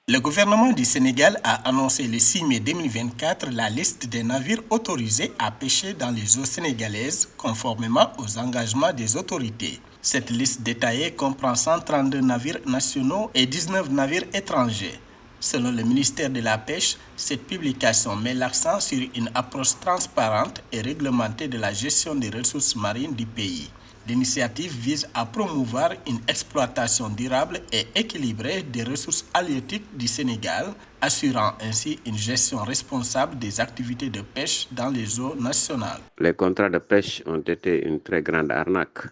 Le gouvernement du Sénégal a annoncé le 6 mai 2024 la liste des navires autorisés à pêcher dans les eaux sénégalaises conformément aux engagements des autorités. Cette liste détaillée comprend 132 navires nationaux et 19 navires étrangers. Selon le ministère de la Pêche, cette publication met l'accent sur une approche transparente et réglementée de la gestion des ressources marines du pays. L'initiative vise à promouvoir une exploitation durable et équilibrée des ressources halieutiques du Sénégal, assurant ainsi une gestion responsable des activités de pêche dans les eaux nationales. Les contrats de pêche ont été une très grande arnaque.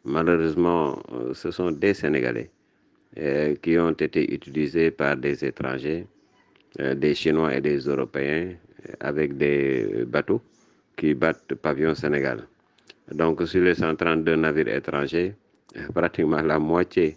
Malheureusement, ce sont des Sénégalais qui ont été utilisés par des étrangers, des Chinois et des Européens, avec des bateaux qui battent pavillon Sénégal. Donc, sur les 132 navires étrangers, pratiquement la moitié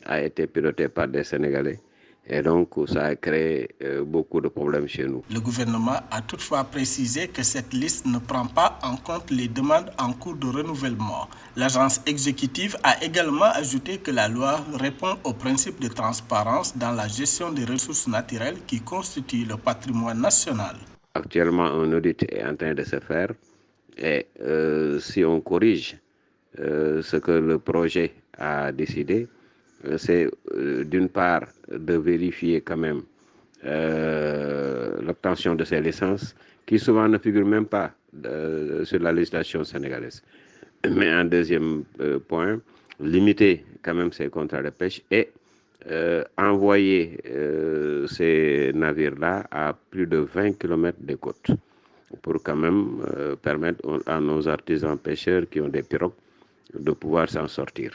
a été pilotée par des Sénégalais. Et donc, ça a créé beaucoup de problèmes chez nous. Le gouvernement a toutefois précisé que cette liste ne prend pas en compte les demandes en cours de renouvellement. L'agence exécutive a également ajouté que la loi répond au principe de transparence dans la gestion des ressources naturelles qui constituent le patrimoine national. Actuellement, un audit est en train de se faire. Et si on corrige ce que le projet a décidé, c'est d'une part de vérifier quand même l'obtention de ces licences qui souvent ne figurent même pas sur la législation sénégalaise. Mais en deuxième point, limiter quand même ces contrats de pêche et envoyer ces navires-là à plus de 20 km des côtes pour quand même permettre à nos artisans pêcheurs qui ont des pirogues de pouvoir s'en sortir.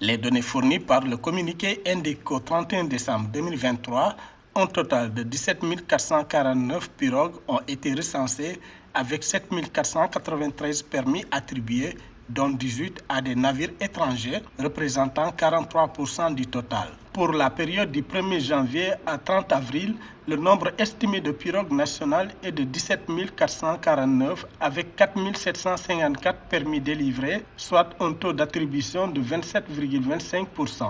Les données fournies par le communiqué indiquent qu'au 31 décembre 2023, un total de 17 449 pirogues ont été recensées avec 7 493 permis attribués, dont 18 à des navires étrangers, représentant 43% du total. Pour la période du 1er janvier à 30 avril, le nombre estimé de pirogues nationales est de 17 449 avec 4 754 permis délivrés, soit un taux d'attribution de 27,25%.